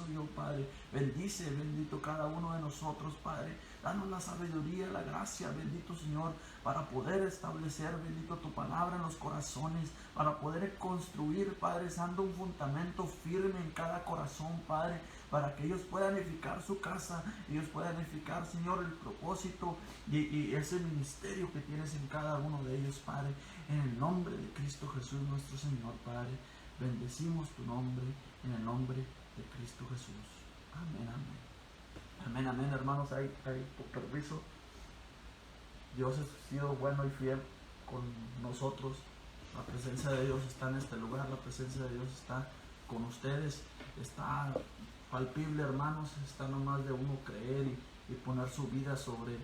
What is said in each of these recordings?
profetizo yo, Padre. Bendice, bendito cada uno de nosotros, Padre. Danos la sabiduría, la gracia, bendito Señor, para poder establecer, bendito, tu palabra en los corazones, para poder construir, Padre Santo, un fundamento firme en cada corazón, Padre, para que ellos puedan edificar su casa, ellos puedan edificar, Señor, el propósito y ese ministerio que tienes en cada uno de ellos, Padre. En el nombre de Cristo Jesús, nuestro Señor, Padre, bendecimos tu nombre, en el nombre de Cristo Jesús. Amén, amén. Amén, amén, hermanos. Hay por permiso. Dios ha sido bueno y fiel con nosotros. La presencia de Dios está en este lugar, la presencia de Dios está con ustedes, está palpable, hermanos. Está nomás de uno creer y poner su vida sobre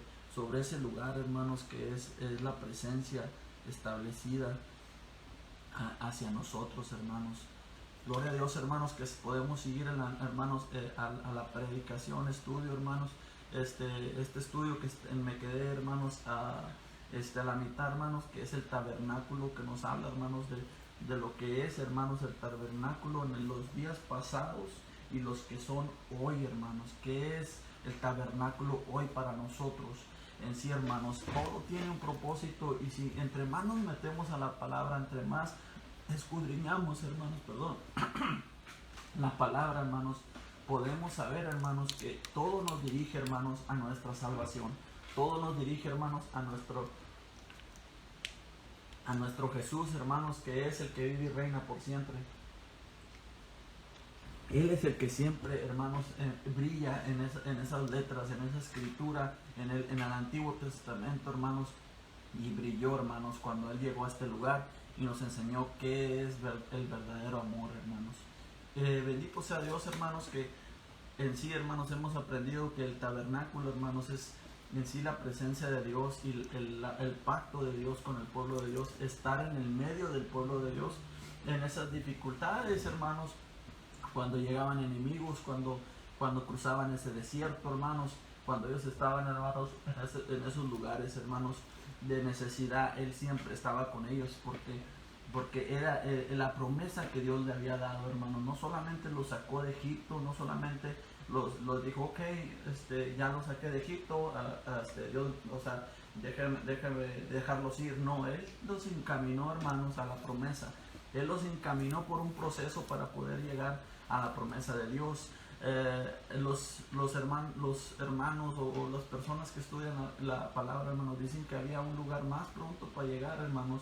ese lugar, hermanos, que es la presencia establecida hacia nosotros, hermanos. Gloria a Dios, hermanos, que podemos seguir, hermanos, a la predicación, estudio, hermanos. Este estudio que me quedé, hermanos, a la mitad, hermanos, que es el tabernáculo, que nos habla, hermanos, de lo que es, hermanos, el tabernáculo en los días pasados y los que son hoy, hermanos. ¿Qué es el tabernáculo hoy para nosotros? En sí, hermanos, todo tiene un propósito, y si entre más nos metemos a la palabra, entre más escudriñamos, hermanos, la palabra, hermanos, podemos saber, hermanos, que todo nos dirige, hermanos, a nuestra salvación. Todo nos dirige, hermanos, a nuestro Jesús, hermanos, que es el que vive y reina por siempre. Él es el que siempre, hermanos, brilla en esas letras, en esa escritura, en el Antiguo Testamento, hermanos, y brilló, hermanos, cuando Él llegó a este lugar y nos enseñó qué es el verdadero amor, hermanos. Bendito sea Dios, hermanos, que en sí, hermanos, hemos aprendido que el tabernáculo, hermanos, es en sí la presencia de Dios y el pacto de Dios con el pueblo de Dios, estar en el medio del pueblo de Dios en esas dificultades, hermanos, cuando llegaban enemigos, cuando cruzaban ese desierto, hermanos, cuando ellos estaban, hermanos, en esos lugares, hermanos, de necesidad. Él siempre estaba con ellos, porque era la promesa que Dios le había dado, hermanos. No solamente los sacó de Egipto, no solamente los dijo, ok, ya los saqué de Egipto, Dios, o sea, déjame dejarlos ir. No, Él los encaminó, hermanos, a la promesa. Él los encaminó por un proceso para poder llegar a la promesa de Dios. Los hermanos o las personas que estudian la palabra, hermanos, dicen que había un lugar más pronto para llegar, hermanos,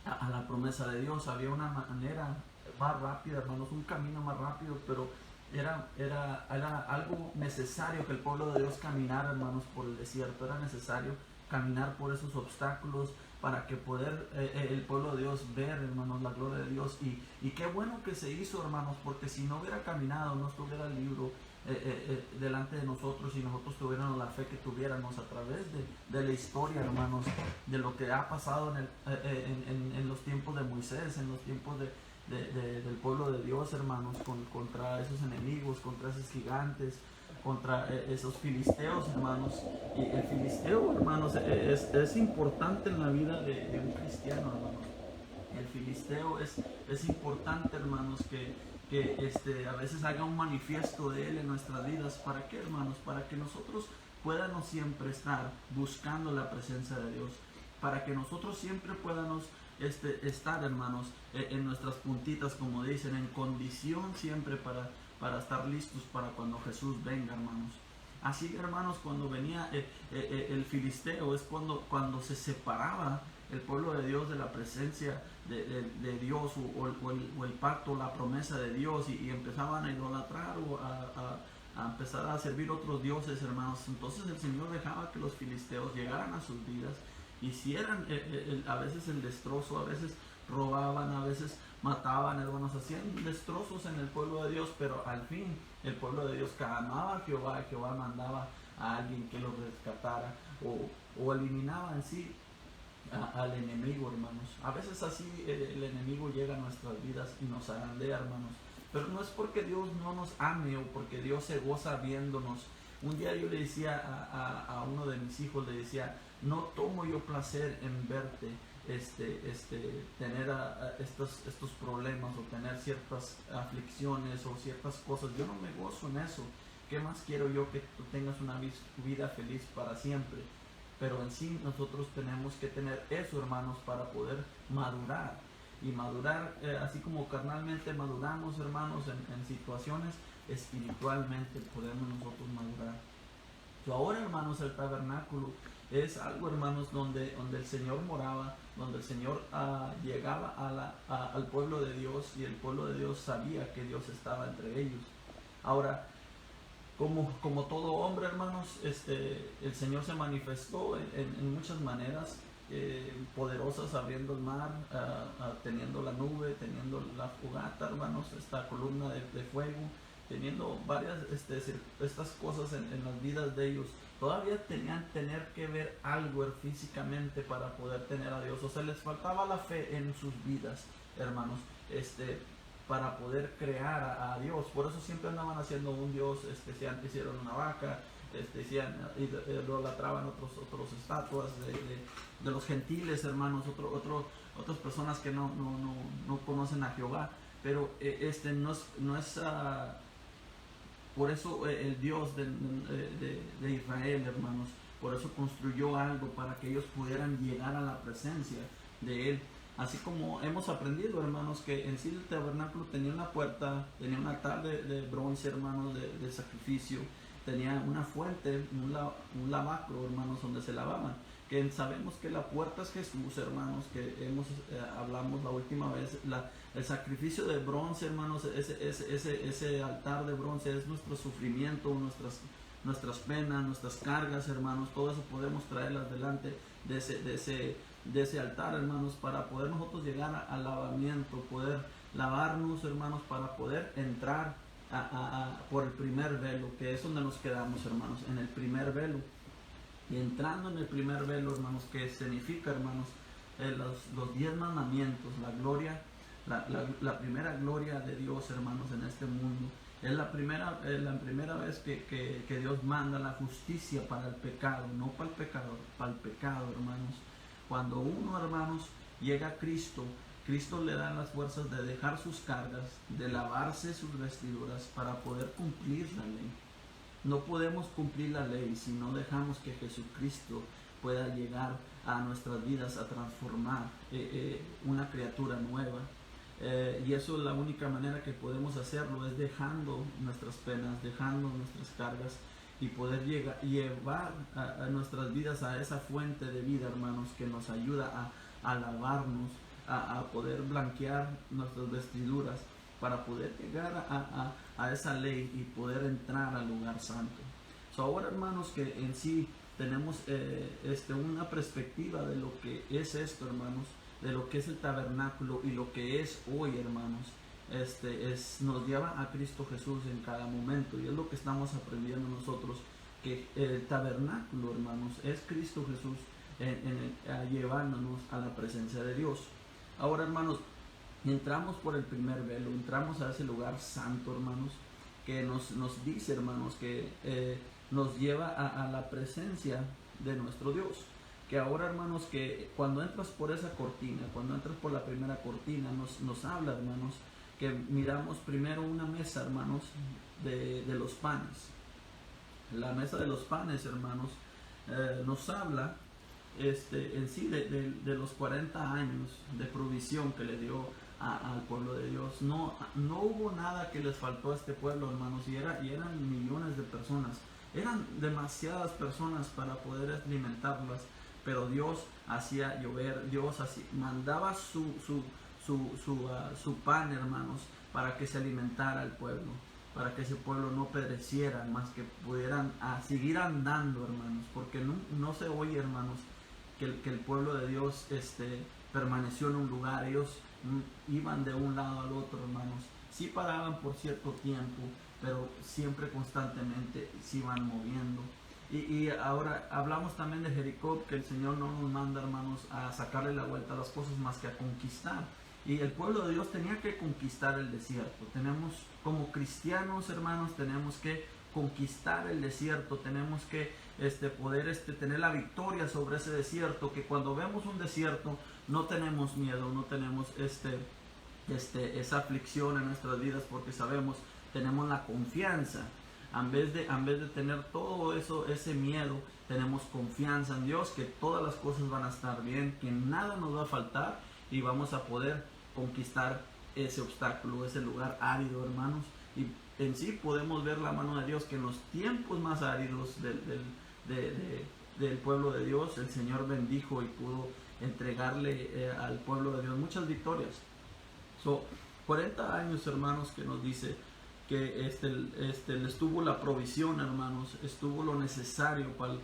a la promesa de Dios. Había una manera más rápida, hermanos, un camino más rápido, pero era algo necesario que el pueblo de Dios caminara, hermanos, por el desierto. Era necesario caminar por esos obstáculos para que poder el pueblo de Dios ver, hermanos, la gloria de Dios. Y qué bueno que se hizo, hermanos, porque si no hubiera caminado, no estuviera el libro delante de nosotros, y nosotros tuviéramos la fe que tuviéramos a través de la historia, hermanos, de lo que ha pasado en los tiempos de Moisés, en los tiempos del pueblo de Dios, hermanos, contra esos enemigos, contra esos gigantes, contra esos filisteos, hermanos. Y el filisteo, hermanos, es importante en la vida de un cristiano, hermanos. El filisteo es importante, hermanos, que a veces haga un manifiesto de él en nuestras vidas. ¿Para qué, hermanos? Para que nosotros podamos siempre estar buscando la presencia de Dios, para que nosotros siempre podamos estar, hermanos, en nuestras puntitas, como dicen, en condición siempre para estar listos para cuando Jesús venga, hermanos. Así, hermanos, cuando venía el filisteo, es cuando se separaba el pueblo de Dios de la presencia de Dios, o el pacto, la promesa de Dios, y empezaban a idolatrar o a empezar a servir otros dioses, hermanos. Entonces el Señor dejaba que los filisteos llegaran a sus vidas, hicieran a veces el destrozo, a veces robaban, a veces mataban, hermanos, hacían destrozos en el pueblo de Dios, pero al fin el pueblo de Dios clamaba a Jehová. Jehová mandaba a alguien que los rescatara, o eliminaba en sí al enemigo, hermanos. A veces así el enemigo llega a nuestras vidas y nos agrandea, hermanos, pero no es porque Dios no nos ame o porque Dios se goza viéndonos. Un día yo le decía a uno de mis hijos, le decía, no tomo yo placer en verte, tener estos problemas o tener ciertas aflicciones o ciertas cosas. Yo no me gozo en eso. ¿Qué más quiero yo? Que tú tengas una vida feliz para siempre. Pero en sí nosotros tenemos que tener eso, hermanos, para poder madurar. Y madurar, así como carnalmente maduramos, hermanos, en situaciones, espiritualmente podemos nosotros madurar. Ahora, hermanos, el tabernáculo es algo, hermanos, donde el Señor moraba, donde el Señor llegaba al pueblo de Dios, y el pueblo de Dios sabía que Dios estaba entre ellos. Ahora, como todo hombre, hermanos, el Señor se manifestó en muchas maneras poderosas, abriendo el mar, teniendo la nube, teniendo la fogata, hermanos, esta columna de fuego, teniendo varias estas cosas en las vidas de ellos. Todavía tener que ver algo físicamente para poder tener a Dios. O sea, les faltaba la fe en sus vidas, hermanos, para poder crear a Dios. Por eso siempre andaban haciendo un Dios, hicieron una vaca, idolatraban otros estatuas de los gentiles, hermanos, otras personas que no conocen a Jehová. Pero no es por eso el Dios de Israel, hermanos, por eso construyó algo para que ellos pudieran llegar a la presencia de Él. Así como hemos aprendido, hermanos, que en sí el tabernáculo tenía una puerta, tenía un altar de bronce, hermanos, de sacrificio, tenía una fuente, un lavacro, hermanos, donde se lavaban. Que sabemos que la puerta es Jesús, hermanos, que hablamos la última vez. El sacrificio de bronce, hermanos, ese altar de bronce es nuestro sufrimiento, nuestras penas, nuestras cargas, hermanos. Todo eso podemos traerlas delante de ese altar, hermanos, para poder nosotros llegar al lavamiento, poder lavarnos, hermanos, para poder entrar por el primer velo, que es donde nos quedamos, hermanos, en el primer velo. Y entrando en el primer velo, hermanos, que significa, hermanos, los 10 mandamientos, la gloria, la primera gloria de Dios, hermanos, en este mundo. Es la primera vez que Dios manda la justicia para el pecado, no para el pecador, para el pecado, hermanos. Cuando uno, hermanos, llega a Cristo, Cristo le da las fuerzas de dejar sus cargas, de lavarse sus vestiduras para poder cumplir la ley. No podemos cumplir la ley si no dejamos que Jesucristo pueda llegar a nuestras vidas a transformar una criatura nueva. Y eso es la única manera que podemos hacerlo, es dejando nuestras penas, dejando nuestras cargas, y poder llevar a nuestras vidas a esa fuente de vida, hermanos, que nos ayuda a lavarnos, a poder blanquear nuestras vestiduras, para poder llegar a esa ley y poder entrar al lugar santo. Ahora, hermanos, que en sí tenemos una perspectiva de lo que es esto, hermanos, de lo que es el tabernáculo y lo que es hoy, hermanos, nos lleva a Cristo Jesús en cada momento, y es lo que estamos aprendiendo nosotros, que el tabernáculo, hermanos, es Cristo Jesús llevándonos a la presencia de Dios. Ahora, hermanos, entramos por el primer velo, entramos a ese lugar santo, hermanos, que nos dice, hermanos, que nos lleva a la presencia de nuestro Dios. Que ahora, hermanos, que cuando entras por esa cortina, cuando entras por la primera cortina, nos habla, hermanos, que miramos primero una mesa, hermanos, de los panes. La mesa de los panes, hermanos, nos habla en sí de los 40 años de provisión que le dio al pueblo de Dios. No hubo nada que les faltó a este pueblo, hermanos, y eran millones de personas. Eran demasiadas personas para poder alimentarlas, pero Dios hacía llover, Dios mandaba su pan, hermanos, para que se alimentara el pueblo, para que ese pueblo no pereciera, más que pudieran seguir andando, hermanos, porque no se oye, hermanos, que el pueblo de Dios permaneció en un lugar. Ellos iban de un lado al otro, hermanos. Sí paraban por cierto tiempo, pero siempre constantemente se iban moviendo. Y ahora hablamos también de Jericó, que el Señor no nos manda, hermanos, a sacarle la vuelta a las cosas, más que a conquistar. Y el pueblo de Dios tenía que conquistar el desierto. Tenemos, como cristianos, hermanos, tenemos que conquistar el desierto. Tenemos que poder tener la victoria sobre ese desierto, que cuando vemos un desierto no tenemos miedo, no tenemos esa aflicción en nuestras vidas, porque sabemos, tenemos la confianza. En vez de tener todo eso, ese miedo, tenemos confianza en Dios, que todas las cosas van a estar bien, que nada nos va a faltar y vamos a poder conquistar ese obstáculo, ese lugar árido, hermanos. Y en sí podemos ver la mano de Dios, que en los tiempos más áridos del pueblo de Dios, el Señor bendijo y pudo entregarle al pueblo de Dios muchas victorias. 40 años, hermanos, que nos dice que estuvo la provisión, hermanos, estuvo lo necesario para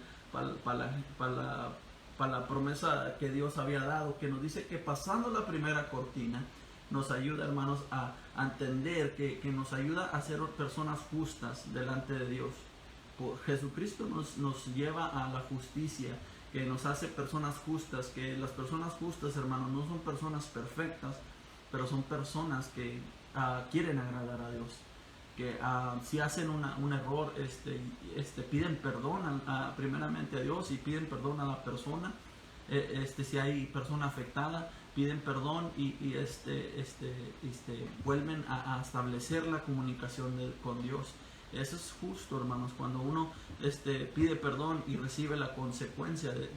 la promesa que Dios había dado, que nos dice que pasando la primera cortina, nos ayuda, hermanos, a entender que nos ayuda a ser personas justas delante de Dios. Jesucristo nos lleva a la justicia, que nos hace personas justas, que las personas justas, hermanos, no son personas perfectas, pero son personas que quieren agradar a Dios, que si hacen un error, piden perdón primeramente a Dios y piden perdón a la persona, si hay persona afectada, piden perdón y vuelven a establecer la comunicación con Dios. Eso es justo, hermanos, cuando uno pide perdón y recibe la consecuencia de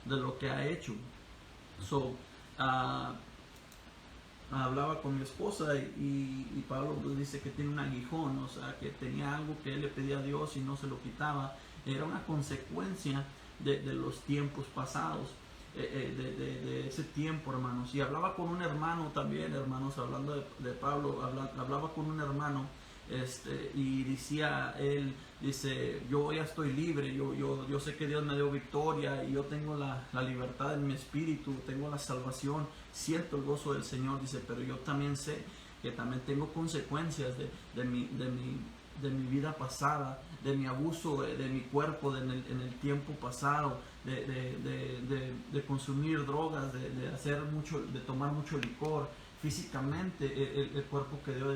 lo que ha hecho. Hablaba con mi esposa y Pablo pues dice que tiene un aguijón, o sea, que tenía algo que él le pedía a Dios y no se lo quitaba. Era una consecuencia de los tiempos pasados, de ese tiempo, hermanos. Y hablaba con un hermano también, hermanos, hablando de Pablo, hablaba con un hermano, y decía él, dice, yo ya estoy libre, yo sé que Dios me dio victoria y yo tengo la libertad en mi espíritu, tengo la salvación, siento el gozo del Señor, dice, pero yo también sé que también tengo consecuencias de mi vida pasada, de mi abuso de mi cuerpo en el tiempo pasado, de consumir drogas, de tomar mucho licor. Físicamente el cuerpo quedó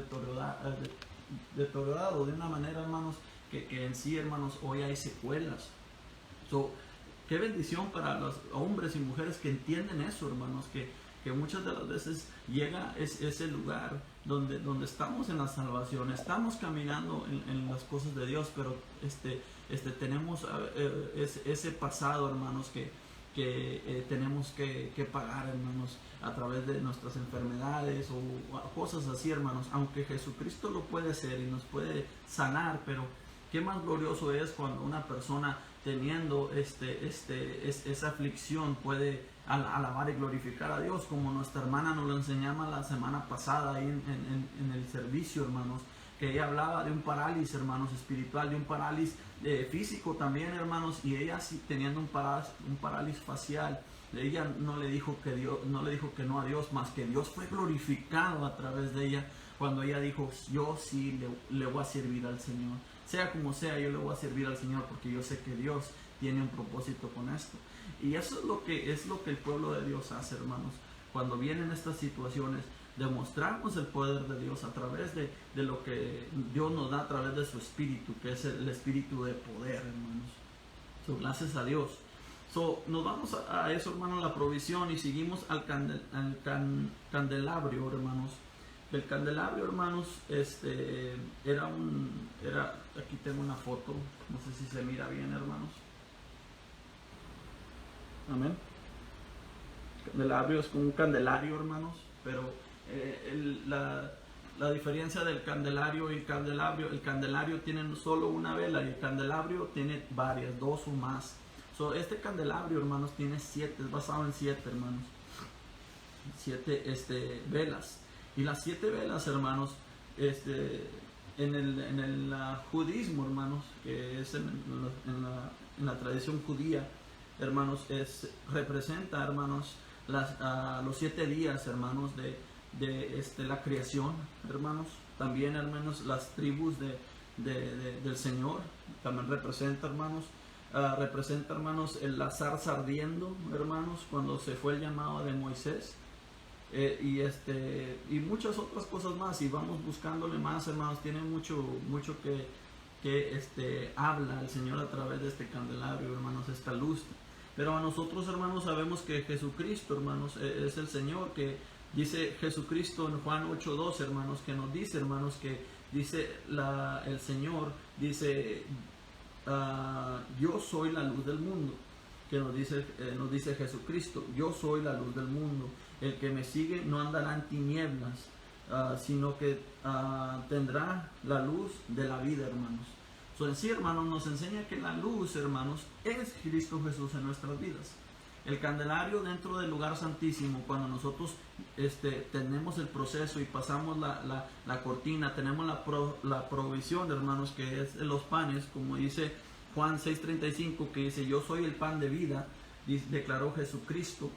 deteriorado de una manera, hermanos, que en sí, hermanos, hoy hay secuelas. Qué bendición para los hombres y mujeres que entienden eso, hermanos, que muchas de las veces llega ese lugar donde estamos en la salvación, estamos caminando en las cosas de Dios, pero tenemos ese pasado, hermanos, que tenemos que pagar, hermanos, a través de nuestras enfermedades o cosas así, hermanos. Aunque Jesucristo lo puede hacer y nos puede sanar, pero qué más glorioso es cuando una persona teniendo esa aflicción puede alabar y glorificar a Dios, como nuestra hermana nos lo enseñaba la semana pasada ahí en el servicio, hermanos, que ella hablaba de un parálisis, hermanos, espiritual, de un parálisis físico también, hermanos, y ella sí, teniendo un parálisis facial, ella no le dijo que no a Dios, más que Dios fue glorificado a través de ella cuando ella dijo, yo sí le voy a servir al Señor, sea como sea, yo le voy a servir al Señor porque yo sé que Dios tiene un propósito con esto. Y eso es lo que el pueblo de Dios hace, hermanos, cuando vienen estas situaciones, demostramos el poder de Dios a través de lo que Dios nos da a través de su espíritu, que es el espíritu de poder, hermanos. Gracias a Dios. Nos vamos a eso, hermanos, la provisión, y seguimos al candelabrio, hermanos. El candelabrio, hermanos, era aquí tengo una foto, no sé si se mira bien, hermanos. Amén. El candelabrio es como un candelario, hermanos, pero la diferencia del candelario y el candelario tiene solo una vela y el candelabrio tiene varias, 2 o más. Este candelabrio, hermanos, tiene 7, es basado en 7, hermanos, 7 velas. Y las 7 velas, hermanos, en el judaísmo, hermanos, que es en la tradición judía, hermanos, representa, hermanos, los 7 días, hermanos, de la creación, hermanos. También, hermanos, las tribus del Señor también representa, hermanos. Hermanos, la zarza ardiendo, hermanos, cuando se fue el llamado de Moisés. Y muchas otras cosas más, y vamos buscándole más, hermanos. Tiene mucho que que habla el Señor a través de este candelabro, hermanos, esta luz. Pero a nosotros, hermanos, sabemos que Jesucristo, hermanos, es el Señor, que dice Jesucristo en Juan 8:2, hermanos, que nos dice, hermanos, que dice el Señor, dice, yo soy la luz del mundo, que nos dice Jesucristo, yo soy la luz del mundo, el que me sigue no andará en tinieblas, sino que tendrá la luz de la vida, hermanos. En sí, hermanos, nos enseña que la luz, hermanos, es Cristo Jesús en nuestras vidas. El candelario dentro del lugar santísimo, cuando nosotros tenemos el proceso y pasamos la cortina, tenemos la provisión, hermanos, que es los panes, como dice Juan 6:35, que dice, yo soy el pan de vida, declaró Jesucristo.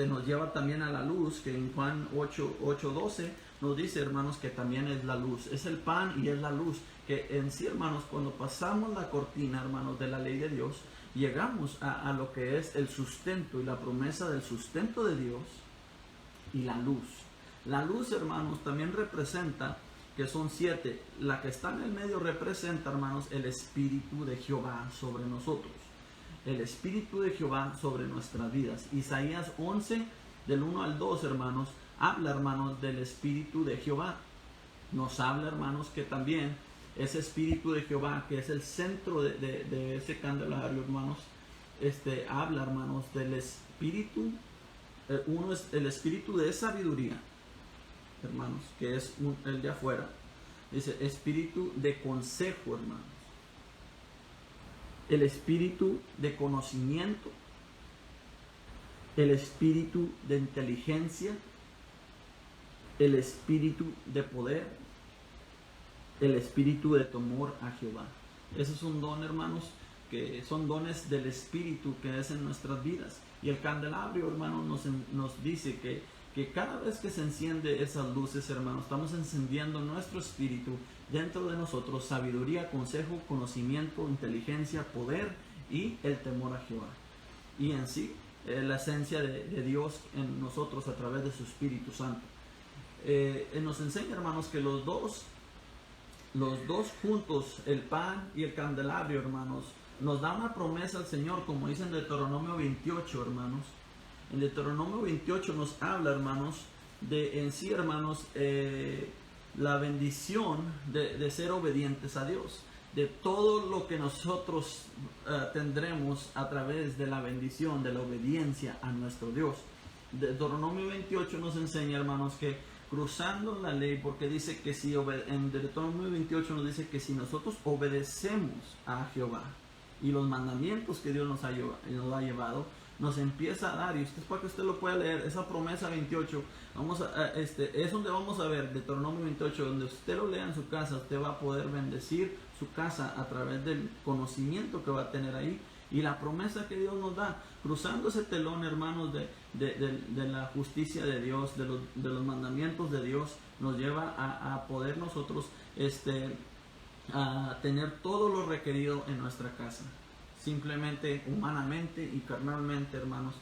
Nos lleva también a la luz, que en Juan 8:12 nos dice, hermanos, que también es la luz, es el pan y es la luz, que en sí, hermanos, cuando pasamos la cortina, hermanos, de la ley de Dios, llegamos a lo que es el sustento y la promesa del sustento de Dios y la luz. La luz, hermanos, también representa, que son 7, la que está en el medio representa, hermanos, el Espíritu de Jehová sobre nosotros. El Espíritu de Jehová sobre nuestras vidas. Isaías 11, del 1 al 2, hermanos, habla, hermanos, del Espíritu de Jehová. Nos habla, hermanos, que también ese Espíritu de Jehová, que es el centro de ese candelario, hermanos, habla, hermanos, del Espíritu. Uno es el Espíritu de sabiduría, hermanos, que es el de afuera. Dice Espíritu de consejo, hermanos. El Espíritu de conocimiento, el Espíritu de inteligencia, el Espíritu de poder, el Espíritu de temor a Jehová. Ese es un don, hermanos, que son dones del Espíritu que es en nuestras vidas. Y el candelabro, hermanos, nos dice que cada vez que se enciende esas luces, hermanos, estamos encendiendo nuestro espíritu dentro de nosotros, sabiduría, consejo, conocimiento, inteligencia, poder y el temor a Jehová. Y en sí, la esencia de Dios en nosotros a través de su Espíritu Santo. Nos enseña, hermanos, que los dos juntos, el pan y el candelabro, hermanos, nos da una promesa al Señor, como dice en Deuteronomio 28, hermanos. En Deuteronomio 28 nos habla, hermanos, de en sí, hermanos, la bendición de ser obedientes a Dios, de todo lo que nosotros tendremos a través de la bendición, de la obediencia a nuestro Dios. Deuteronomio 28 nos enseña, hermanos, que cruzando la ley, porque dice que si en Deuteronomio 28 nos dice que si nosotros obedecemos a Jehová y los mandamientos que Dios nos ha llevado, nos empieza a dar, y usted, para que usted lo pueda leer, esa promesa 28, es donde vamos a ver Deuteronomio 28, donde usted lo lea en su casa, usted va a poder bendecir su casa a través del conocimiento que va a tener ahí, y la promesa que Dios nos da, cruzando ese telón, hermanos, de la justicia de Dios, de los mandamientos de Dios, nos lleva a poder nosotros a tener todo lo requerido en nuestra casa. Simplemente, humanamente y carnalmente, hermanos,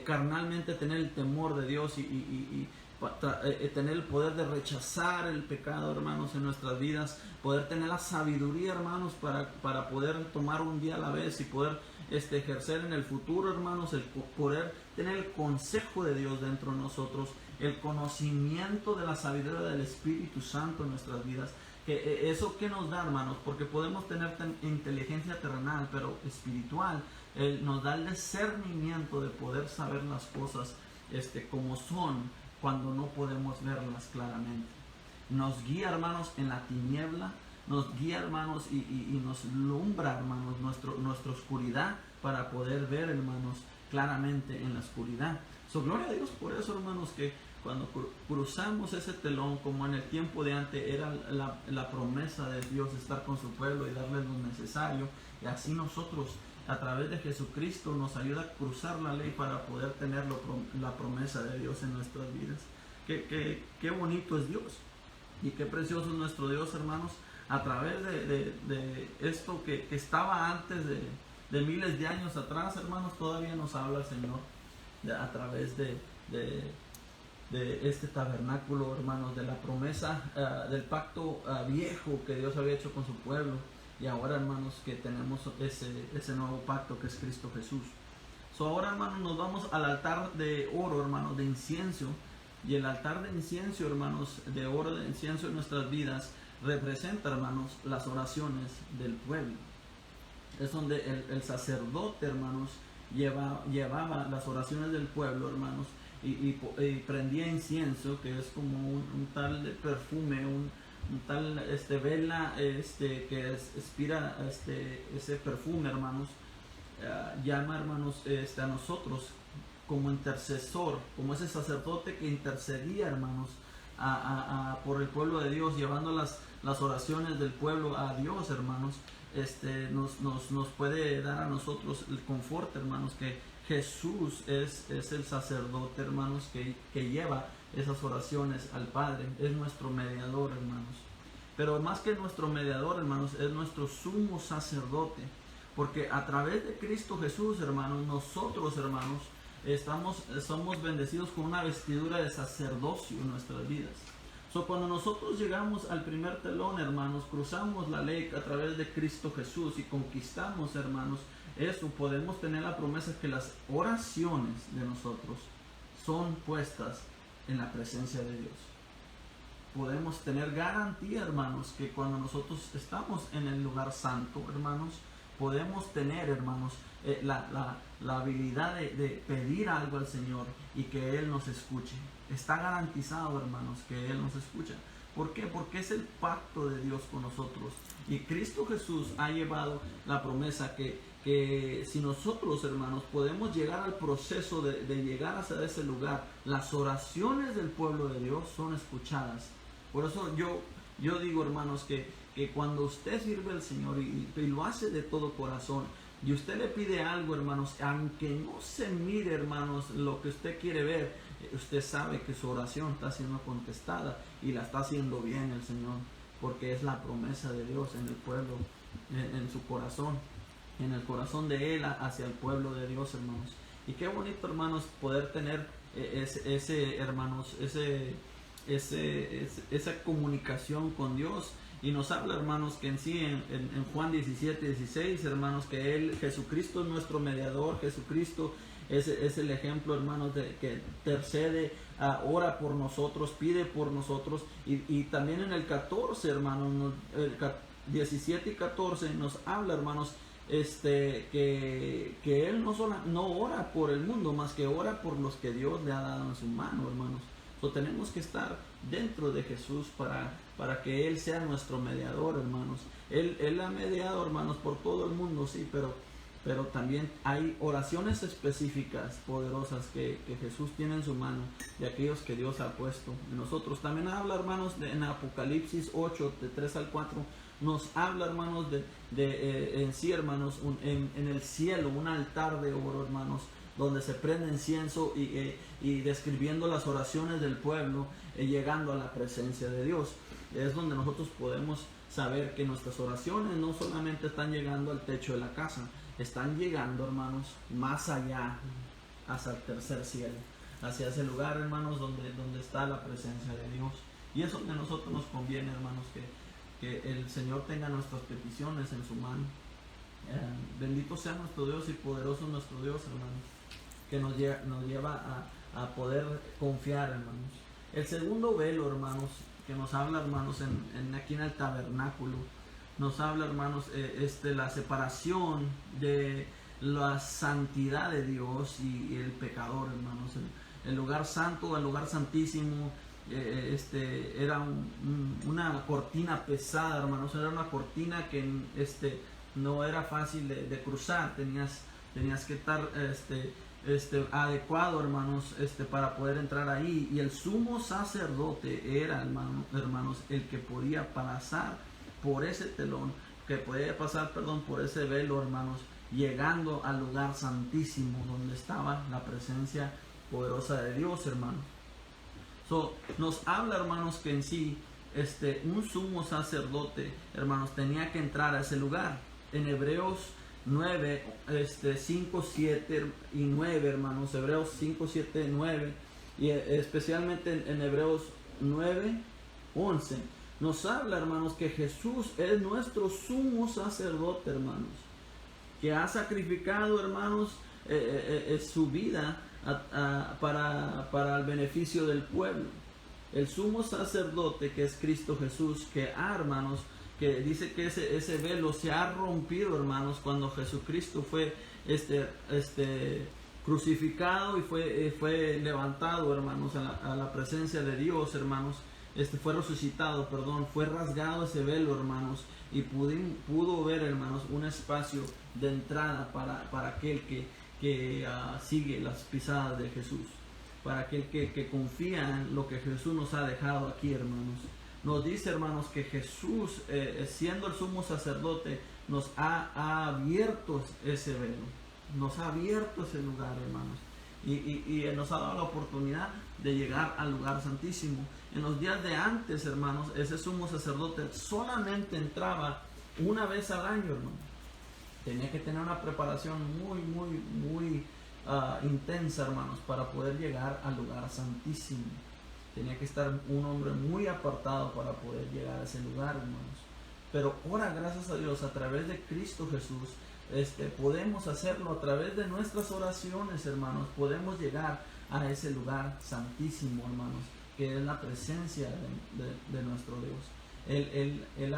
carnalmente tener el temor de Dios y tener el poder de rechazar el pecado, hermanos, en nuestras vidas, poder tener la sabiduría, hermanos, para poder tomar un día a la vez y poder ejercer en el futuro, hermanos, el poder tener el consejo de Dios dentro de nosotros, el conocimiento de la sabiduría del Espíritu Santo en nuestras vidas. Que eso que nos da, hermanos, porque podemos tener inteligencia terrenal, pero espiritual, nos da el discernimiento de poder saber las cosas como son, cuando no podemos verlas claramente. Nos guía, hermanos, en la tiniebla, nos guía, hermanos, y nos lumbra, hermanos, nuestra oscuridad, para poder ver, hermanos, claramente en la oscuridad. Gloria a Dios por eso, hermanos, que cuando cruzamos ese telón, como en el tiempo de antes, era la promesa de Dios de estar con su pueblo y darles lo necesario, y así nosotros, a través de Jesucristo, nos ayuda a cruzar la ley para poder tener la promesa de Dios en nuestras vidas. Qué bonito es Dios y qué precioso es nuestro Dios, hermanos, a través de esto que estaba antes de miles de años atrás, hermanos. Todavía nos habla el Señor a través de de este tabernáculo, hermanos, de la promesa del pacto viejo que Dios había hecho con su pueblo, y ahora, hermanos, que tenemos ese nuevo pacto que es Cristo Jesús. Ahora, hermanos, nos vamos al altar de oro, hermanos, de incienso. Y el altar de incienso, hermanos, de oro, de incienso en nuestras vidas, representa, hermanos, las oraciones del pueblo. Es donde el sacerdote, hermanos, llevaba las oraciones del pueblo, hermanos, y prendía incienso, que es como un tal perfume, un tal vela que expira ese perfume, hermanos. Llama, hermanos, a nosotros como intercesor, como ese sacerdote que intercedía, hermanos, por el pueblo de Dios, llevando las oraciones del pueblo a Dios, hermanos. Nos puede dar a nosotros el confort, hermanos, que Jesús es el sacerdote, hermanos, que lleva esas oraciones al Padre. Es nuestro mediador, hermanos. Pero más que nuestro mediador, hermanos, es nuestro sumo sacerdote. Porque a través de Cristo Jesús, hermanos, nosotros, hermanos, somos bendecidos con una vestidura de sacerdocio en nuestras vidas. Cuando nosotros llegamos al primer telón, hermanos, cruzamos la ley a través de Cristo Jesús y conquistamos, hermanos, eso, podemos tener la promesa que las oraciones de nosotros son puestas en la presencia de Dios. Podemos tener garantía, hermanos, que cuando nosotros estamos en el lugar santo, hermanos, podemos tener, hermanos, la habilidad de pedir algo al Señor y que Él nos escuche. Está garantizado, hermanos, que Él nos escucha. ¿Por qué? Porque es el pacto de Dios con nosotros. Y Cristo Jesús ha llevado la promesa que si nosotros, hermanos, podemos llegar al proceso de llegar hacia ese lugar, las oraciones del pueblo de Dios son escuchadas. Por eso yo digo, hermanos, que cuando usted sirve al Señor y lo hace de todo corazón, y usted le pide algo, hermanos, aunque no se mire, hermanos, lo que usted quiere ver, usted sabe que su oración está siendo contestada y la está haciendo bien el Señor, porque es la promesa de Dios en el pueblo, en su corazón, en el corazón de Él hacia el pueblo de Dios, hermanos. Y qué bonito, hermanos, poder tener esa comunicación con Dios. Y nos habla, hermanos, que en sí, en Juan 17:16, hermanos, que Jesucristo es nuestro mediador. Jesucristo es el ejemplo, hermanos, de que intercede, ora por nosotros, pide por nosotros. Y también en el 14, hermanos, 17 y 14 nos habla, hermanos, que Él no ora por el mundo, más que ora por los que Dios le ha dado en su mano, hermanos. Tenemos que estar dentro de Jesús para que Él sea nuestro mediador, hermanos. Él ha mediado, hermanos, por todo el mundo, sí, pero también hay oraciones específicas, poderosas, que Jesús tiene en su mano, de aquellos que Dios ha puesto en nosotros. También habla, hermanos, en Apocalipsis 8, de 3 al 4, nos habla, hermanos, en sí, hermanos, en el cielo, un altar de oro, hermanos, donde se prende incienso y describiendo las oraciones del pueblo, llegando a la presencia de Dios. Es donde nosotros podemos saber que nuestras oraciones no solamente están llegando al techo de la casa, están llegando, hermanos, más allá, hasta el tercer cielo, hacia ese lugar, hermanos, donde está la presencia de Dios. Y es donde a nosotros nos conviene, hermanos, que el Señor tenga nuestras peticiones en su mano. Bendito sea nuestro Dios y poderoso nuestro Dios, hermanos, que nos lleva a poder confiar, hermanos. El segundo velo, hermanos, que nos habla, hermanos, aquí en el tabernáculo, nos habla, hermanos, la separación de la santidad de Dios y el pecador, hermanos. El lugar santo, el lugar santísimo, era una cortina pesada, hermanos. Era una cortina que no era fácil de cruzar. Tenías que estar adecuado, hermanos, para poder entrar ahí. Y el sumo sacerdote era, hermanos, el que podía pasar por ese telón, por ese velo, hermanos, llegando al lugar santísimo donde estaba la presencia poderosa de Dios, hermanos. Nos habla, hermanos, que en sí un sumo sacerdote, hermanos, tenía que entrar a ese lugar. En Hebreos 9, 5, 7 y 9, hermanos, Hebreos 5, 7, 9, y especialmente en Hebreos 9:11 nos habla, hermanos, que Jesús es nuestro sumo sacerdote, hermanos, que ha sacrificado, hermanos, su vida para el beneficio del pueblo. El sumo sacerdote, que es Cristo Jesús, que hermanos, que dice que ese velo se ha rompido, hermanos, cuando Jesucristo fue crucificado y fue levantado, hermanos, a la presencia de Dios, hermanos. Fue resucitado, perdón, fue rasgado ese velo, hermanos, y pudo ver, hermanos, un espacio de entrada para aquel que sigue las pisadas de Jesús, para aquel que confía en lo que Jesús nos ha dejado aquí, hermanos. Nos dice, hermanos, que Jesús, siendo el sumo sacerdote, nos ha abierto ese velo, nos ha abierto ese lugar, hermanos, y nos ha dado la oportunidad de llegar al lugar santísimo. En los días de antes, hermanos, ese sumo sacerdote solamente entraba una vez al año, hermano. Tenía que tener una preparación muy intensa, hermanos, para poder llegar al lugar santísimo. Tenía que estar un hombre muy apartado para poder llegar a ese lugar, hermanos. Pero ahora, gracias a Dios, a través de Cristo Jesús, podemos hacerlo a través de nuestras oraciones, hermanos. Podemos llegar a ese lugar santísimo, hermanos, que es la presencia de nuestro Dios. Él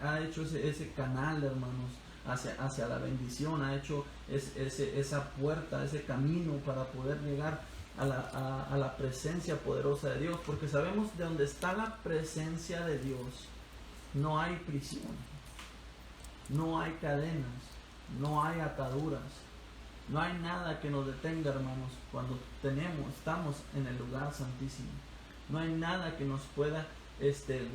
ha hecho ese canal, hermanos, hacia la bendición, ha hecho esa puerta, ese camino para poder llegar a la presencia poderosa de Dios, porque sabemos de donde está la presencia de Dios no hay prisión, no hay cadenas, no hay ataduras, no hay nada que nos detenga, hermanos, cuando estamos en el lugar santísimo. No hay nada que nos pueda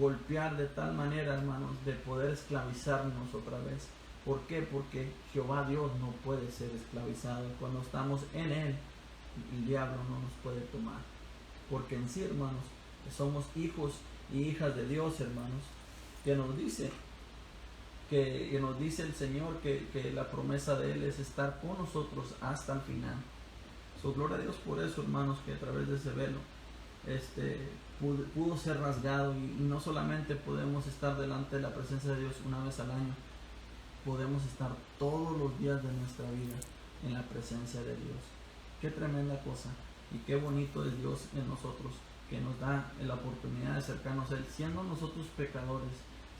golpear de tal manera, hermanos, de poder esclavizarnos otra vez. ¿Por qué? Porque Jehová Dios no puede ser esclavizado. Cuando estamos en Él, el diablo no nos puede tomar. Porque en sí, hermanos, somos hijos y hijas de Dios, hermanos, que nos dice el Señor que la promesa de Él es estar con nosotros hasta el final. Gloria a Dios por eso, hermanos, que a través de ese velo pudo ser rasgado, y no solamente podemos estar delante de la presencia de Dios una vez al año, podemos estar todos los días de nuestra vida en la presencia de Dios. Qué tremenda cosa y qué bonito es Dios en nosotros, que nos da la oportunidad de acercarnos a Él, siendo nosotros pecadores,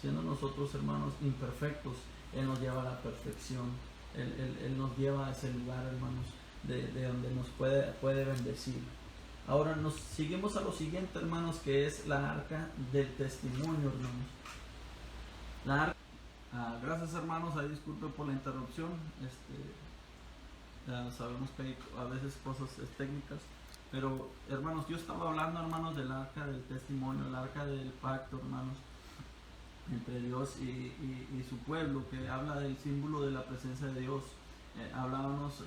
siendo nosotros, hermanos, imperfectos. Él nos lleva a la perfección. Él nos lleva a ese lugar, hermanos, de donde nos puede bendecir. Ahora nos seguimos a lo siguiente, hermanos, que es la arca del testimonio, hermanos. La arca. Gracias, hermanos, ahí disculpen por la interrupción. Sabemos que hay a veces cosas técnicas, pero, hermanos, yo estaba hablando, hermanos, del arca del testimonio, el arca del pacto, hermanos, entre Dios y su pueblo, que habla del símbolo de la presencia de Dios. Hablábamos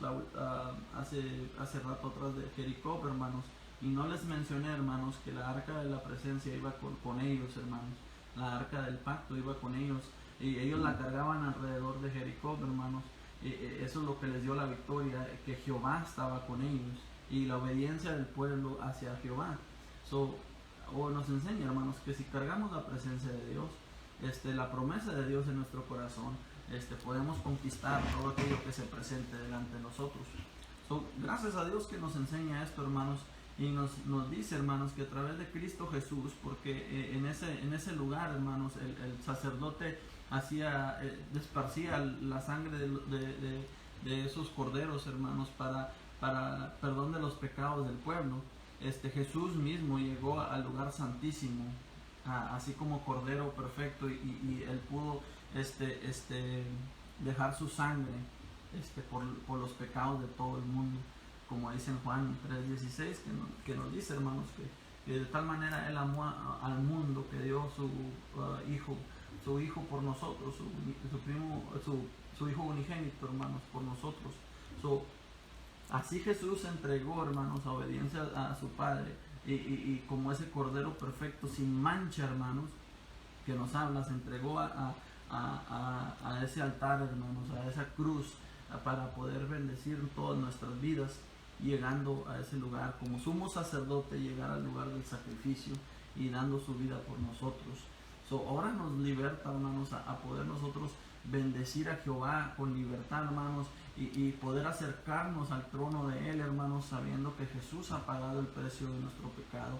hace rato atrás de Jericó, hermanos, y no les mencioné, hermanos, que la arca de la presencia iba con ellos, hermanos. La arca del pacto iba con ellos, y ellos la cargaban alrededor de Jericó, hermanos. Eso es lo que les dio la victoria, que Jehová estaba con ellos, y la obediencia del pueblo hacia Jehová. Nos enseña, hermanos, que si cargamos la presencia de Dios, la promesa de Dios en nuestro corazón, podemos conquistar todo aquello que se presente delante de nosotros. Gracias a Dios que nos enseña esto, hermanos, y nos dice, hermanos, que a través de Cristo Jesús, porque en ese lugar, hermanos, el sacerdote esparcía la sangre de esos corderos, hermanos, para perdón de los pecados del pueblo. Jesús mismo llegó al lugar santísimo, así como cordero perfecto, y él pudo dejar su sangre por los pecados de todo el mundo, como dice en Juan 3:16, que nos dice, hermanos, que de tal manera él amó al mundo, que dio su hijo por nosotros, su hijo unigénito, hermanos, por nosotros. Así Jesús entregó, hermanos, a obediencia a su Padre, y como ese cordero perfecto, sin mancha, hermanos, que nos habla, se entregó a ese altar, hermanos, a esa cruz, para poder bendecir todas nuestras vidas. llegando a ese lugar, como sumo sacerdote, llegar al lugar del sacrificio y dando su vida por nosotros. Ahora nos liberta, hermanos, a poder nosotros bendecir a Jehová con libertad, hermanos, y poder acercarnos al trono de Él, hermanos, sabiendo que Jesús ha pagado el precio de nuestro pecado,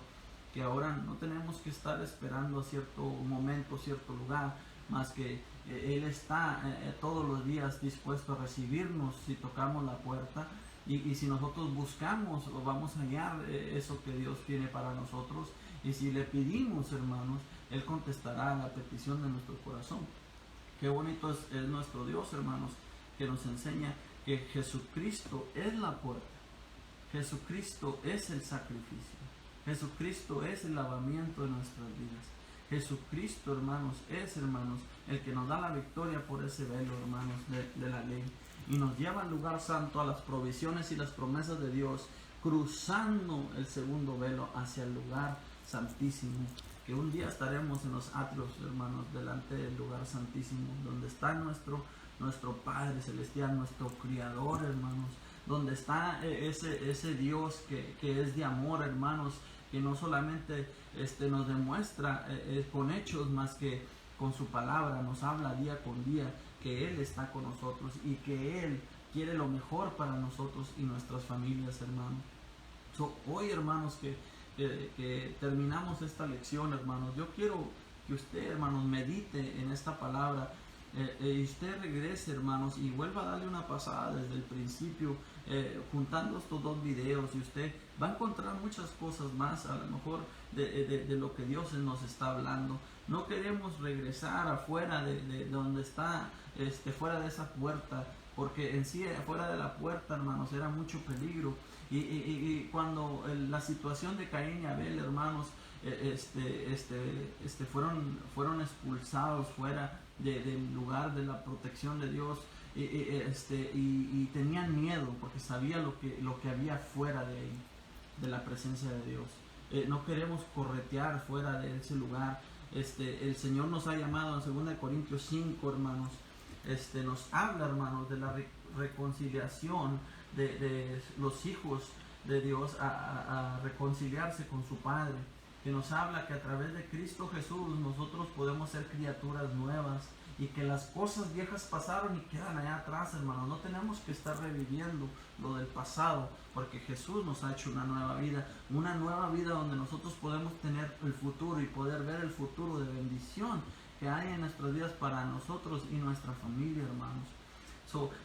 que ahora no tenemos que estar esperando a cierto momento, cierto lugar, más que Él está todos los días dispuesto a recibirnos si tocamos la puerta, y si nosotros buscamos, vamos a hallar eso que Dios tiene para nosotros, y si le pedimos, hermanos, Él contestará a la petición de nuestro corazón. Qué bonito es nuestro Dios, hermanos, que nos enseña que Jesucristo es la puerta, Jesucristo es el sacrificio, Jesucristo es el lavamiento de nuestras vidas. Jesucristo, hermanos, es, hermanos, el que nos da la victoria por ese velo, hermanos, de la ley, y nos lleva al lugar santo, a las provisiones y las promesas de Dios, cruzando el segundo velo hacia el lugar santísimo, que un día estaremos en los atrios, hermanos, delante del lugar santísimo, donde está nuestro Padre Celestial, nuestro Criador, hermanos, donde está ese Dios que es de amor, hermanos, que no solamente nos demuestra con hechos, más que con su palabra, nos habla día con día, que Él está con nosotros y que Él quiere lo mejor para nosotros y nuestras familias, hermanos. Hoy, hermanos, que terminamos esta lección, hermanos, yo quiero que usted, hermanos, medite en esta palabra, y usted regrese, hermanos, y vuelva a darle una pasada desde el principio, juntando estos dos videos, y usted va a encontrar muchas cosas más, a lo mejor de lo que Dios nos está hablando. No queremos regresar afuera de donde está, fuera de esa puerta, porque en sí, afuera de la puerta, hermanos, era mucho peligro. Y cuando la situación de Caín y Abel, hermanos, fueron expulsados fuera del lugar de la protección de Dios, y tenían miedo porque sabía lo que había fuera de la presencia de Dios. No queremos corretear fuera de ese lugar. El Señor nos ha llamado en 2 Corintios 5, hermanos, nos habla, hermanos, de la reconciliación de los hijos de Dios a reconciliarse con su Padre, que nos habla que a través de Cristo Jesús nosotros podemos ser criaturas nuevas, y que las cosas viejas pasaron y quedan allá atrás, hermanos. No tenemos que estar reviviendo lo del pasado, porque Jesús nos ha hecho una nueva vida donde nosotros podemos tener el futuro y poder ver el futuro de bendición que hay en nuestras vidas para nosotros y nuestra familia, hermanos.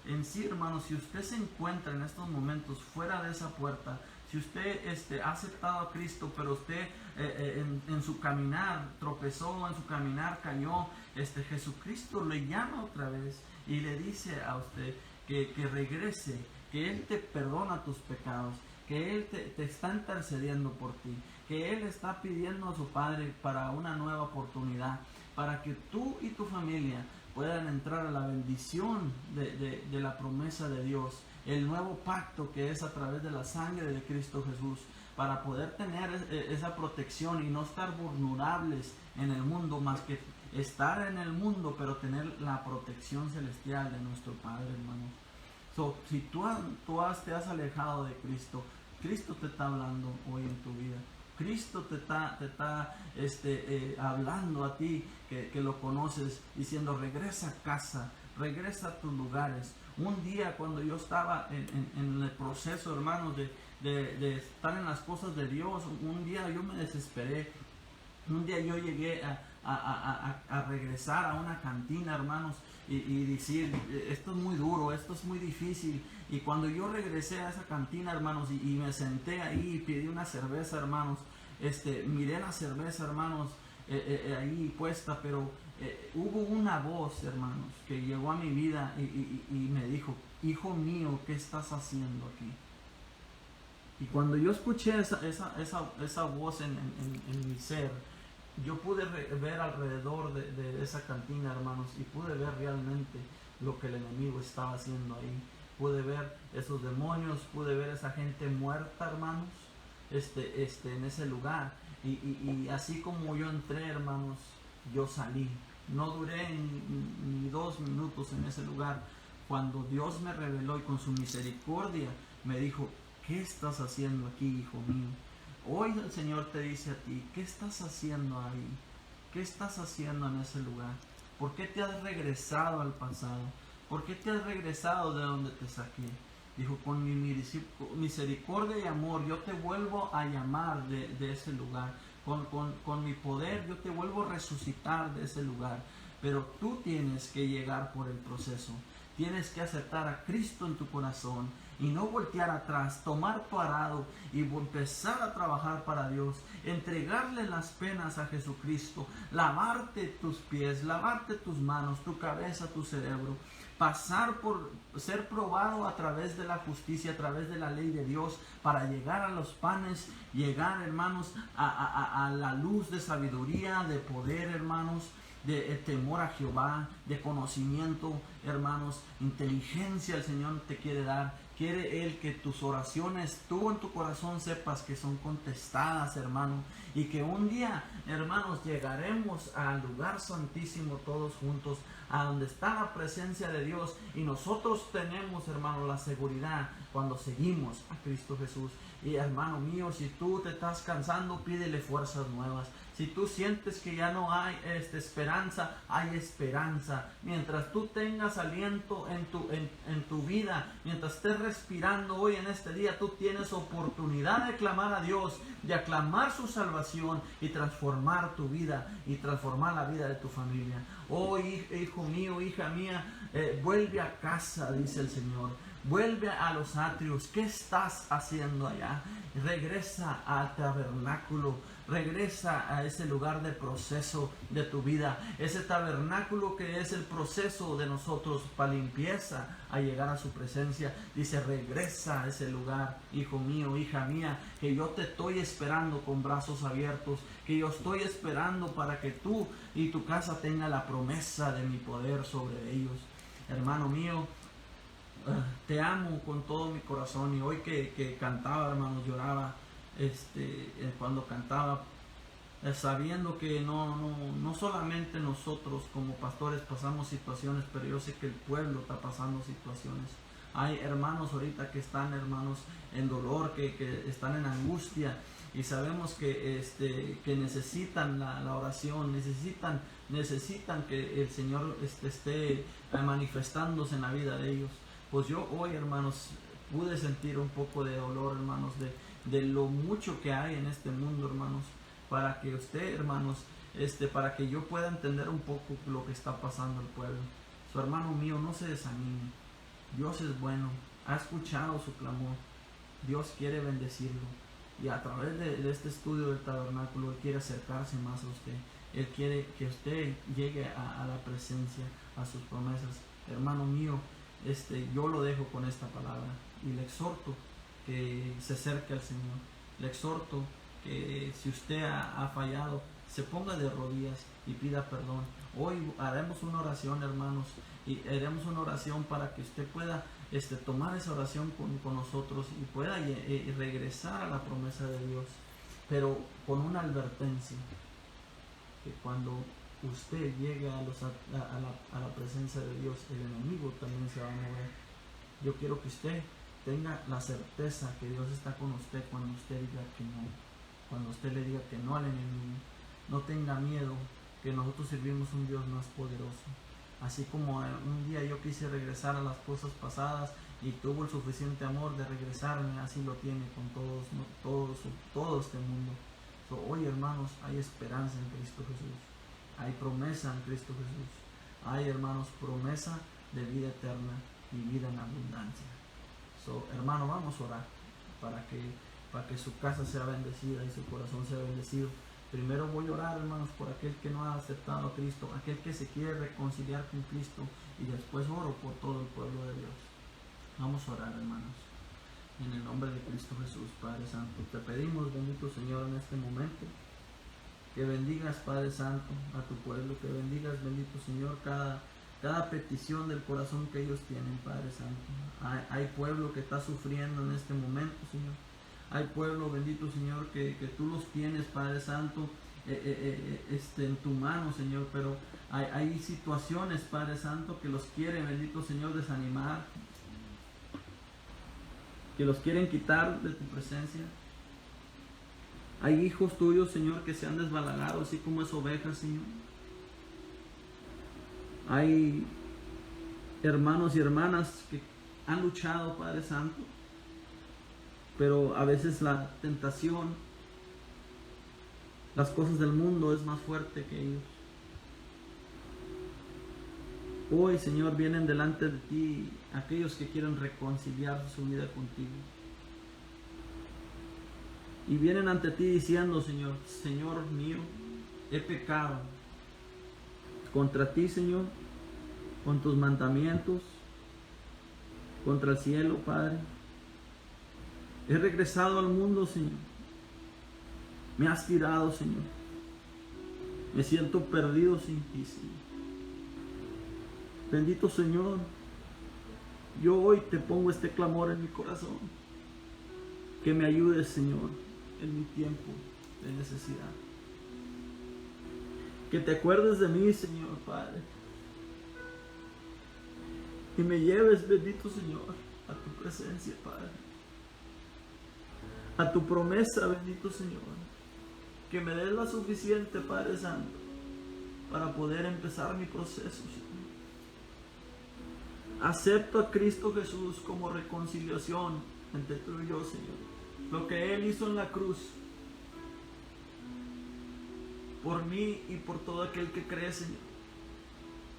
En sí, hermanos, si usted se encuentra en estos momentos fuera de esa puerta, si usted ha aceptado a Cristo, pero usted en su caminar tropezó, en su caminar cayó, Jesucristo le llama otra vez y le dice a usted que regrese, que Él te perdona tus pecados, que Él te está intercediendo por ti, que Él está pidiendo a su Padre para una nueva oportunidad, para que tú y tu familia puedan entrar a la bendición de la promesa de Dios, el nuevo pacto que es a través de la sangre de Cristo Jesús, para poder tener esa protección y no estar vulnerables en el mundo, más que estar en el mundo, pero tener la protección celestial de nuestro Padre, hermanos. Si tú te has alejado de Cristo, Cristo te está hablando hoy en tu vida. Cristo te está hablando a ti que lo conoces, diciendo: regresa a casa, regresa a tus lugares. Un día, cuando yo estaba en el proceso, hermanos, de estar en las cosas de Dios, un día yo me desesperé. Un día yo llegué a regresar a una cantina, hermanos, y decir: esto es muy duro, esto es muy difícil. Y cuando yo regresé a esa cantina, hermanos, y me senté ahí y pedí una cerveza, hermanos, miré la cerveza, hermanos, ahí puesta, pero hubo una voz, hermanos, que llegó a mi vida y me dijo: hijo mío, ¿qué estás haciendo aquí? Y cuando yo escuché esa voz en mi ser, yo pude ver alrededor de esa cantina, hermanos, y pude ver realmente lo que el enemigo estaba haciendo ahí. Pude ver esos demonios, pude ver esa gente muerta, hermanos, en ese lugar. Y así como yo entré, hermanos, yo salí. No duré ni 2 minutos en ese lugar, cuando Dios me reveló y con su misericordia me dijo: ¿qué estás haciendo aquí, hijo mío? Hoy el Señor te dice a ti, ¿qué estás haciendo ahí? ¿Qué estás haciendo en ese lugar? ¿Por qué te has regresado al pasado? ¿Por qué te has regresado de donde te saqué? Dijo, con mi misericordia y amor yo te vuelvo a llamar de ese lugar. Con mi poder yo te vuelvo a resucitar de ese lugar. Pero tú tienes que llegar por el proceso. Tienes que aceptar a Cristo en tu corazón y no voltear atrás, tomar tu arado y empezar a trabajar para Dios, entregarle las penas a Jesucristo, lavarte tus pies, lavarte tus manos, tu cabeza, tu cerebro, pasar por ser probado a través de la justicia, a través de la ley de Dios, para llegar a los panes, llegar, hermanos, a la luz de sabiduría, de poder, hermanos, de temor a Jehová, de conocimiento, hermanos, inteligencia el Señor te quiere dar. Quiere Él que tus oraciones, tú en tu corazón sepas que son contestadas, hermano, y que un día, hermanos, llegaremos al lugar santísimo todos juntos, a donde está la presencia de Dios, y nosotros tenemos, hermano, la seguridad cuando seguimos a Cristo Jesús. Y hermano mío, si tú te estás cansando, pídele fuerzas nuevas. Si tú sientes que ya no hay esperanza, hay esperanza. Mientras tú tengas aliento en tu vida, mientras estés respirando hoy en este día, tú tienes oportunidad de clamar a Dios, de aclamar su salvación y transformar tu vida y transformar la vida de tu familia. Oh, hijo mío, hija mía, vuelve a casa, dice el Señor. Vuelve a los atrios. ¿Qué estás haciendo allá? Regresa al tabernáculo. Regresa a ese lugar de proceso de tu vida. Ese tabernáculo que es el proceso de nosotros para limpieza a llegar a su presencia. Dice, regresa a ese lugar, hijo mío, hija mía, que yo te estoy esperando con brazos abiertos. Que yo estoy esperando para que tú y tu casa tenga la promesa de mi poder sobre ellos. Hermano mío, te amo con todo mi corazón. Y hoy que cantaba, hermanos, lloraba cuando cantaba, sabiendo que no solamente nosotros como pastores pasamos situaciones, pero yo sé que el pueblo está pasando situaciones. Hay hermanos ahorita que están, hermanos, en dolor, que están en angustia, y sabemos que necesitan la oración, necesitan que el Señor esté manifestándose en la vida de ellos. Pues yo hoy, hermanos, pude sentir un poco de dolor, hermanos, de lo mucho que hay en este mundo, hermanos, para que usted, hermanos, para que yo pueda entender un poco lo que está pasando el pueblo. Su hermano mío, no se desanime. Dios es bueno, ha escuchado su clamor. Dios quiere bendecirlo. Y a través de este estudio del tabernáculo, Él quiere acercarse más a usted. Él quiere que usted llegue a la presencia, a sus promesas. Hermano mío, yo lo dejo con esta palabra y le exhorto que se acerque al Señor. Le exhorto que si usted ha fallado, se ponga de rodillas y pida perdón. Hoy haremos una oración, hermanos, y haremos una oración para que usted pueda tomar esa oración con nosotros y pueda regresar a la promesa de Dios, pero con una advertencia, que cuando usted llegue a la presencia de Dios, el enemigo también se va a mover. Yo quiero que usted tenga la certeza que Dios está con usted cuando usted diga que no, cuando usted le diga que no al enemigo. No tenga miedo, que nosotros servimos un Dios más poderoso. Así como un día yo quise regresar a las cosas pasadas y tuvo el suficiente amor de regresarme, así lo tiene con todo este mundo. Hoy, hermanos, hay esperanza en Cristo Jesús. Hay promesa en Cristo Jesús. Hay, hermanos, promesa de vida eterna y vida en abundancia. Hermano, vamos a orar para que su casa sea bendecida y su corazón sea bendecido. Primero voy a orar, hermanos, por aquel que no ha aceptado a Cristo, aquel que se quiere reconciliar con Cristo, y después oro por todo el pueblo de Dios. Vamos a orar, hermanos. En el nombre de Cristo Jesús, Padre Santo, te pedimos, bendito Señor, en este momento, que bendigas, Padre Santo, a tu pueblo, que bendigas, bendito Señor, cada petición del corazón que ellos tienen, Padre Santo. Hay pueblo que está sufriendo en este momento, Señor. Hay pueblo, bendito Señor, que tú los tienes, Padre Santo, en tu mano, Señor, pero hay situaciones, Padre Santo, que los quiere, bendito Señor, desanimar, que los quieren quitar de tu presencia. Hay hijos tuyos, Señor, que se han desbalagado, así como es ovejas, Señor. Hay hermanos y hermanas que han luchado, Padre Santo, pero a veces la tentación, las cosas del mundo es más fuerte que ellos. Hoy, Señor, vienen delante de ti aquellos que quieren reconciliar su vida contigo. Y vienen ante ti diciendo, Señor, Señor mío, he pecado contra ti, Señor, con tus mandamientos, contra el cielo, Padre. He regresado al mundo, Señor. Me has tirado, Señor. Me siento perdido sin ti, Señor. Bendito Señor, yo hoy te pongo este clamor en mi corazón. Que me ayudes, Señor, en mi tiempo de necesidad. Que te acuerdes de mí, Señor, Padre. Y me lleves, bendito Señor, a tu presencia, Padre. A tu promesa, bendito Señor. Que me des la suficiente, Padre Santo, para poder empezar mi proceso, Señor. Acepto a Cristo Jesús como reconciliación entre tú y yo, Señor. Lo que Él hizo en la cruz, por mí y por todo aquel que cree, Señor.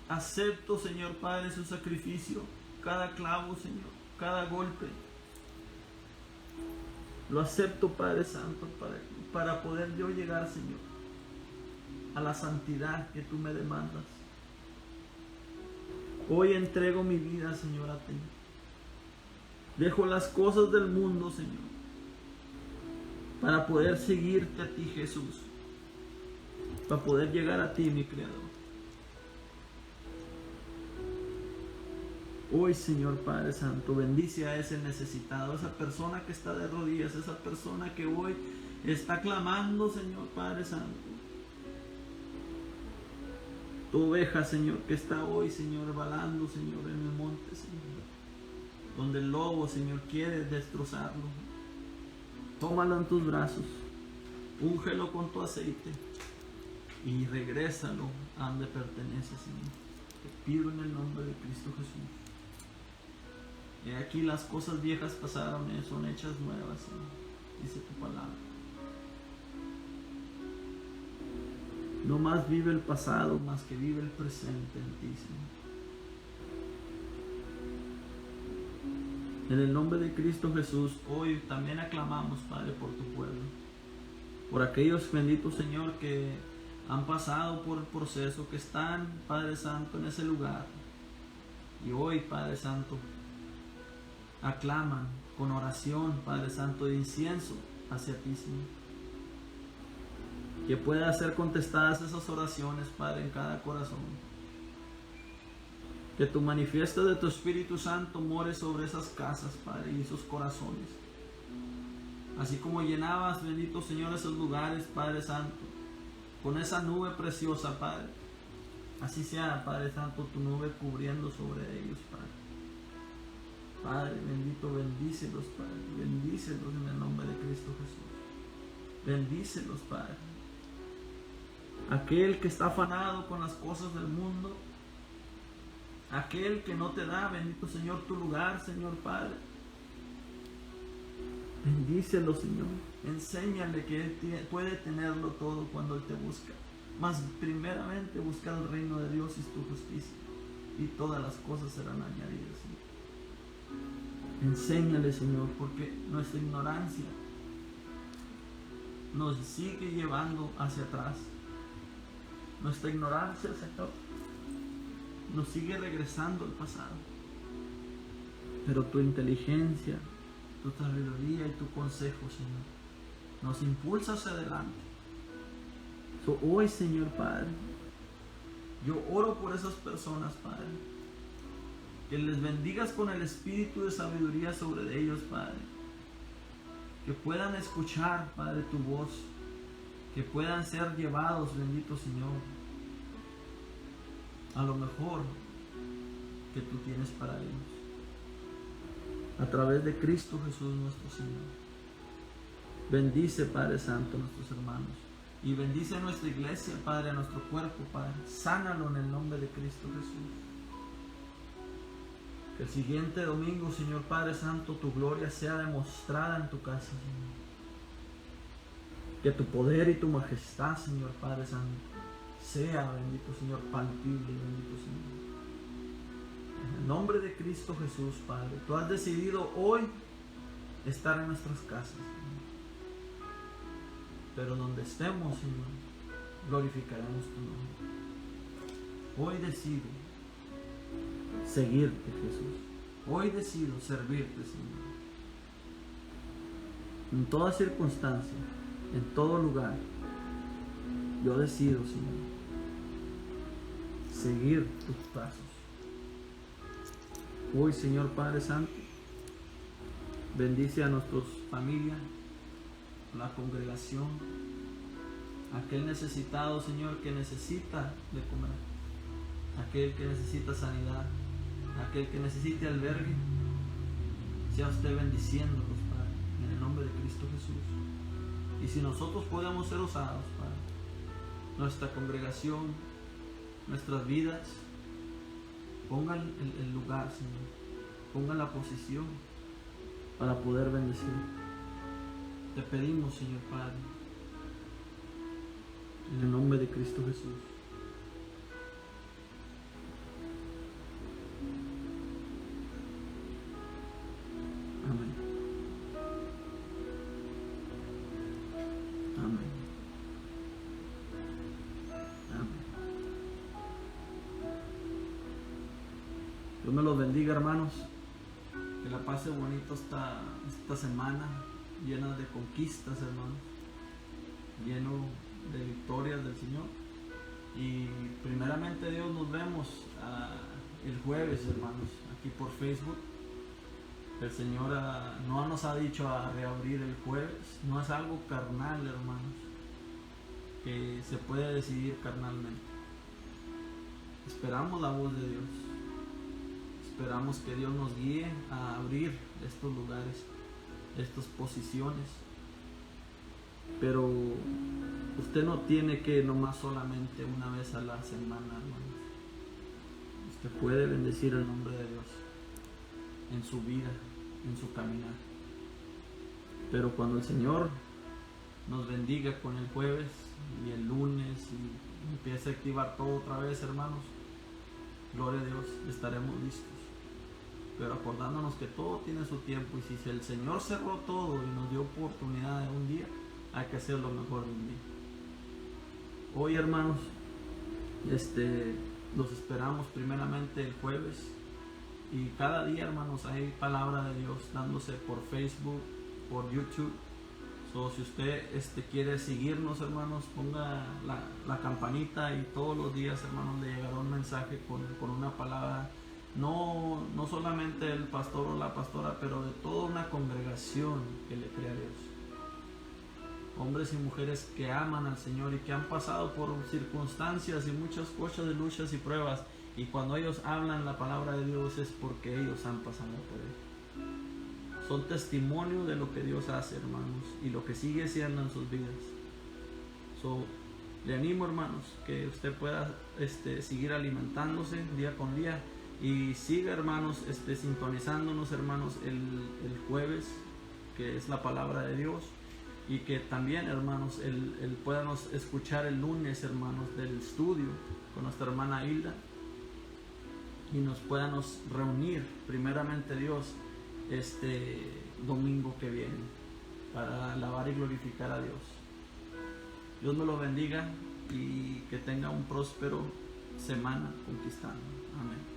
Acepto, Señor Padre, su sacrificio, cada clavo, Señor, cada golpe. Lo acepto, Padre Santo, para poder yo llegar, Señor, a la santidad que tú me demandas. Hoy entrego mi vida, Señor, a ti. Dejo las cosas del mundo, Señor, para poder seguirte a ti, Jesús. Para poder llegar a ti, mi Creador. Hoy, Señor Padre Santo, bendice a ese necesitado, esa persona que está de rodillas, esa persona que hoy está clamando, Señor Padre Santo. Tu oveja, Señor, que está hoy, Señor, balando, Señor, en el monte, Señor, donde el lobo, Señor, quiere destrozarlo. Tómalo en tus brazos, úngelo con tu aceite y regrésalo a donde pertenece, Señor. Te pido en el nombre de Cristo Jesús. Y aquí las cosas viejas pasaron, son hechas nuevas, Señor, dice tu palabra. No más vive el pasado, más que vive el presente en ti, Señor. En el nombre de Cristo Jesús, hoy también aclamamos, Padre, por tu pueblo. Por aquellos, benditos Señor, que han pasado por el proceso, que están, Padre Santo, en ese lugar. Y hoy, Padre Santo, aclaman con oración, Padre Santo, de incienso hacia ti, Señor. Que pueda ser contestadas esas oraciones, Padre, en cada corazón. Que tu manifiesto de tu Espíritu Santo more sobre esas casas, Padre, y esos corazones. Así como llenabas, bendito Señor, esos lugares, Padre Santo, con esa nube preciosa, Padre. Así sea, Padre Santo, tu nube cubriendo sobre ellos, Padre. Padre bendito, bendícelos, Padre. Bendícelos en el nombre de Cristo Jesús. Bendícelos, Padre. Aquel que está afanado con las cosas del mundo, aquel que no te da, bendito Señor, tu lugar, Señor Padre. Bendícelo, Señor. Enséñale que Él puede tenerlo todo cuando Él te busca. Mas primeramente busca el reino de Dios y tu justicia, y todas las cosas serán añadidas, Señor. Enséñale, Señor, porque nuestra ignorancia nos sigue llevando hacia atrás. Nuestra ignorancia, Señor, nos sigue regresando al pasado. Pero tu inteligencia, tu sabiduría y tu consejo, Señor, nos impulsa hacia adelante. Hoy, Señor Padre, yo oro por esas personas, Padre. Que les bendigas con el espíritu de sabiduría sobre ellos, Padre. Que puedan escuchar, Padre, tu voz. Que puedan ser llevados, bendito Señor, a lo mejor que tú tienes para ellos. a través de Cristo Jesús nuestro Señor. Bendice, Padre Santo, a nuestros hermanos. Y bendice a nuestra iglesia, Padre, a nuestro cuerpo, Padre. Sánalo en el nombre de Cristo Jesús. Que el siguiente domingo, Señor Padre Santo, tu gloria sea demostrada en tu casa, Señor. Que tu poder y tu majestad, Señor Padre Santo, sea, bendito Señor, palpable, bendito Señor. En el nombre de Cristo Jesús, Padre, tú has decidido hoy estar en nuestras casas, Señor. Pero donde estemos, Señor, glorificaremos tu nombre. Hoy decido seguirte, Jesús. Hoy decido servirte, Señor. En toda circunstancia, en todo lugar, yo decido, Señor, seguir tus pasos. Hoy, Señor Padre Santo, bendice a nuestras familias, a la congregación, a aquel necesitado, Señor, que necesita de comer, aquel que necesita sanidad, aquel que necesite albergue. Sea usted bendiciéndolos, Padre, en el nombre de Cristo Jesús. Y si nosotros podemos ser usados, Padre, nuestra congregación, nuestras vidas, pongan el lugar, Señor, pongan la posición para poder bendecir. Te pedimos, Señor Padre, en el nombre de Cristo Jesús. Amén. Amén. Amén. Dios me los bendiga, hermanos. Que la pase bonito esta semana, llena de conquistas, hermanos, lleno de victorias del Señor. Y primeramente Dios, nos vemos el jueves, hermanos, aquí por Facebook. El Señor no nos ha dicho a reabrir el jueves. No es algo carnal, hermanos, que se puede decidir carnalmente. Esperamos la voz de Dios. Esperamos que Dios nos guíe a abrir estos lugares, estas posiciones. Pero usted no tiene que nomás solamente una vez a la semana, hermanos. Usted puede bendecir el nombre de Dios en su vida, en su caminar. Pero cuando el Señor nos bendiga con el jueves y el lunes y empiece a activar todo otra vez, hermanos, gloria a Dios, estaremos listos. Pero acordándonos que todo tiene su tiempo, y si el Señor cerró todo y nos dio oportunidad de un día, hay que hacer lo mejor de un día. Hoy, hermanos, los esperamos primeramente el jueves, y cada día, hermanos, hay palabra de Dios dándose por Facebook, por YouTube. Si usted quiere seguirnos, hermanos, ponga la campanita, y todos los días, hermanos, le llegará un mensaje con una palabra. No solamente el pastor o la pastora, pero de toda una congregación que le crea a Dios. Hombres y mujeres que aman al Señor y que han pasado por circunstancias y muchas cosas de luchas y pruebas. Y cuando ellos hablan la palabra de Dios es porque ellos han pasado por él. Son testimonio de lo que Dios hace, hermanos, y lo que sigue siendo en sus vidas. Le animo, hermanos, que usted pueda seguir alimentándose día con día. Y siga, hermanos, sintonizándonos, hermanos, el jueves, que es la palabra de Dios. Y que también, hermanos, podamos escuchar el lunes, hermanos, del estudio con nuestra hermana Hilda. Y nos podamos reunir, primeramente Dios, domingo que viene, para alabar y glorificar a Dios. Dios me lo bendiga y que tenga un próspero semana conquistando. Amén.